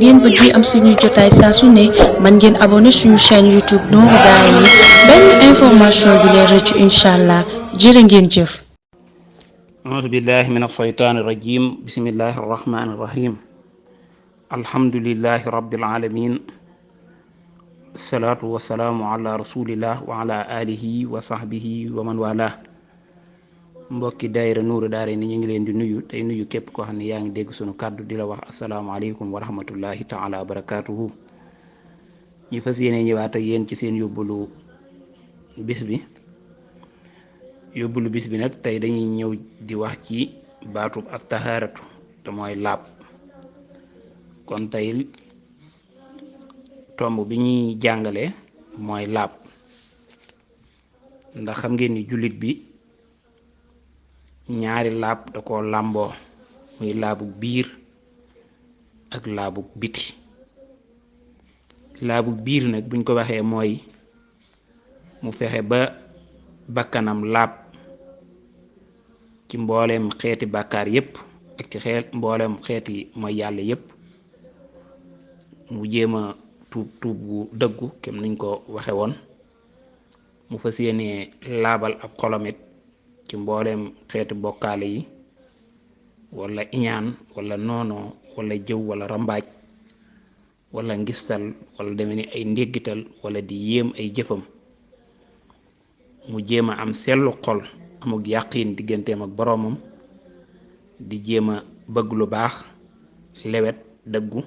ngeen bëggee am suñuy jotaay saa su ne mën ngeen abonné suñu chaîne YouTube Nourou Darayni benn information du leen rëcc incha allah jërë ngeen jëf. auzu billahi min ashaytaani rajim bismillahi arrahmani irrahim alhamdulillahi rabbil alamin salaatu wasalaamu ala rasulillah wa ala alihi wa sahbihi wa man wala. mbokki daayira Nourou Darayni ñu ngi leen di nuyu tey nuyu képp koo xam ne yaa ngi dégg sunu kàddu di la wax asalaamaaleykum wa rahmatullahi taala wa barakatuhu. ñu fas yéene ñëwaat ak yéen ci seen yóbbulu bis bi nag tey dañuy ñëw di wax ci baatub ak tahaaratu te mooy laab. kon tey tomb bi ñuy jàngale mooy laab, ndax xam ngeen ni jullit bi ñaari laab da ko làmboo, muy laabu biir ak laabu biti. laabu biir nag buñ ko waxee mooy mu fexe ba bakkanam laab ci mbooleem xeeti bàkkaar yépp ak ci mbooleem xeeti mooy yàlla yépp, mu jéem a tuub gu dëggu kem niñ ko waxe woon. mu fas yéenee laabal ab xolomit ci mbooleem xeeti bokkaale yi, wala iñaan wala noono wala jëw wala rambaaj wala ngistal wala deme ni ay ndéggital wala di yéem ay jëfam. mu jéem a am sellu xol, amuk yàqiin digganteem ak boroomam, di jéem a bëgg lu baax, lewet, dëggu,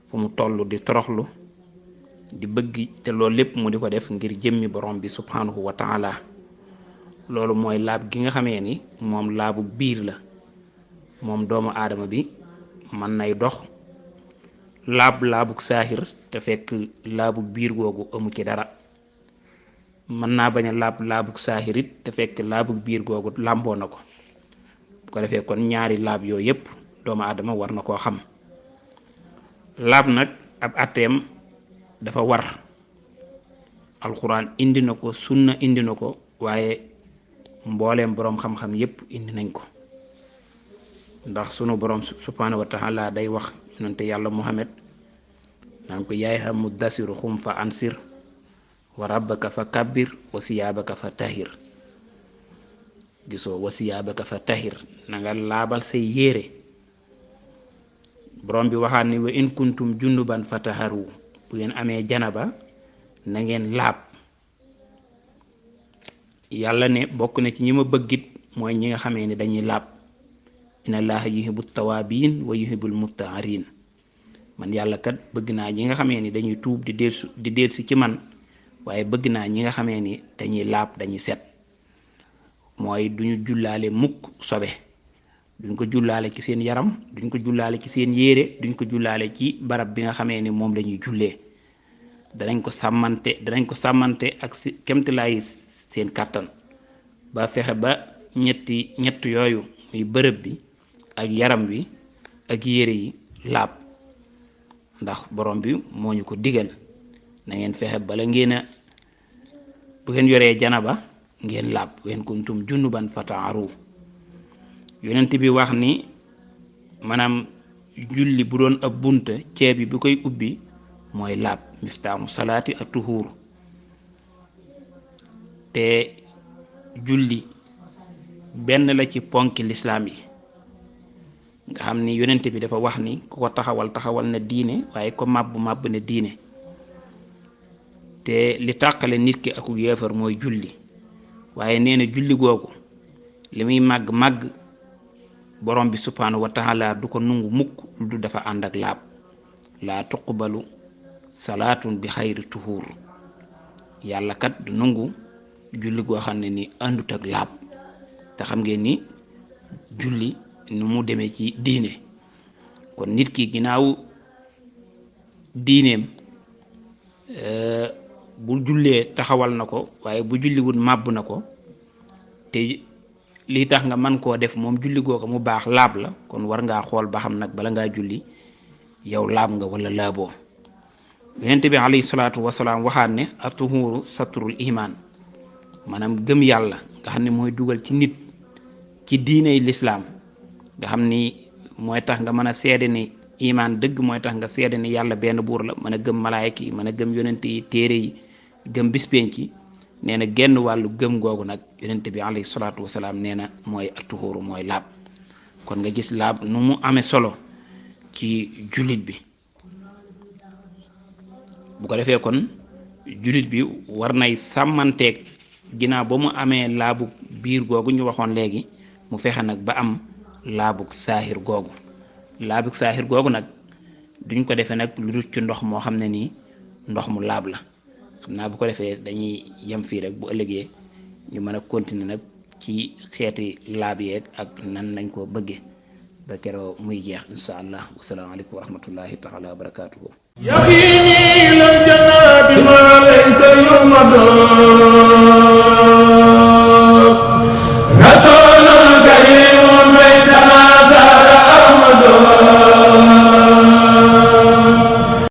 fu mu toll di toroxlu, di bëgg te loolu lépp mu di ko def ngir jëmmi borom bi subhanahu wa taala. loolu mooy laab gi nga xamee ni moom laabu biir la. moom doomu aadama bi mën nay dox laabuk saaxir te fekk laabu biir googu amu ci dara. mën naa bañ a laabuk saaxir it te fekk laabuk biir googu làmboo na ko. bu ko defee kon ñaari laab yooyu yépp doomu aadama war na koo xam. laab nag ab atteem dafa war. alxuraan indi na ko, sunna indi na ko, waaye mbooleem boroom xam-xam yépp indi nañ ko. ndax sunu boroom subhaanahu wa taala day wax yonente yàlla Muhammad naan ko yaay xam muddasiru xum fa ansir wa rabbaka fa kabbir wa siyaabaka fa tahir. gisoo wa siyaabaka fa tahir, na nga laabal say yére. borom bi waxaat ni wa in kuntum junuban fataharu, bu ngeen amee janaba na ngeen laab. yàlla ne bokk na ci ñi ma bëggit mooy ñi nga xamee ni dañuy laab. inna allaha yuhibbu tawaabiin wa yuhibbul mutahharin. man yàlla kat bëgg naa ñi nga xamee ni dañuy tuub di delsi ci man, waaye bëgg naa ñi nga xamee ni dañuy laab, dañuy set. mooy duñu jullaale mukk sobe, duñ ko jullaale ci seen yaram, duñ ko jullaale ci seen yére, duñ ko jullaale ci barab bi nga xamee ni moom lañuy jullee. danañ ko sàmmante ak si kemtilaay seen kàttan ba fexe ba ñett yooyu muy bërëb bi ak yaram wi ak yére yi laab. ndax borom bi moo ñu ko digal, na ngeen fexe bala bu ngeen yoree janaba ngeen laab. wen kuntum junuban fataaru. yonent bi wax ni maanaam julli bu doon ab bunta, ceebi bi koy ubbi mooy laab. miftaamu salaati ak tuhuur. te julli benn la ci ponki lislaam yi, nga xam ni yonent bi dafa wax ni ku ko taxawal na diine, waaye ko màbb na diine. te li tàqale nit ki aku yéefar mooy julli. waaye nee na julli googu li muy màgg borom bi subhanahu wa taala du ko nungu mukk lu du dafa ànd ak laab. laa tuqbalu salaatun bi xayri tuhuur. yàlla kat du nungu julli goo xam ne ni àndut ak laab. te xam ngeen ni julli nu mu demee ci diine. kon nit ki ginnaaw diineem bu jullee taxawal na ko, waaye bu julliwut màbb na ko. te lii tax nga man koo def moom julli googu mu baax laab la, kon war ngaa xool ba xam nag bala ngaa julli yow laab nga wala laaboo. yonent bi alayhi salaatu wasalaam waxaat ne atuhuru satrul iman, maanaam gëm yàlla nga xam ne mooy dugal ci nit ci diiney lislaam, nga xam ni mooy tax nga mën a seede ni iman dëgg mooy tax nga seede ni yàlla benn buur la mën a gëm malaayka yi mën a gëm yonent yi téere yi gëm bis penc yi nee na genn wàllu gëm googu nag yonent bi alayhi salaatu wasalaam nee na mooy atuhuru mooy laab kon nga gis laab nu mu amee solo ci jullit bi bu ko defee kon jullit bi war nay sàmmanteeg ginnaaw ba mu amee laabu biir googu ñu waxoon léegi mu fexe nag ba am laabug saahir googu laabug saahir googu nag duñ ko defee nag lu dul ci ndox moo xam ne nii ndox mu laab la xam naa bu ko defee dañuy yem fii rek bu ëllëgee ñu mën a continuer nag ci xeeti laab yeeg ak nan lañ ko bëggee ba keroo muy jeex insha allah wasalaamaaleykum wa rahmatullahi taala wa barakatuhu يقيني إلى الجنات ما ليس يرمد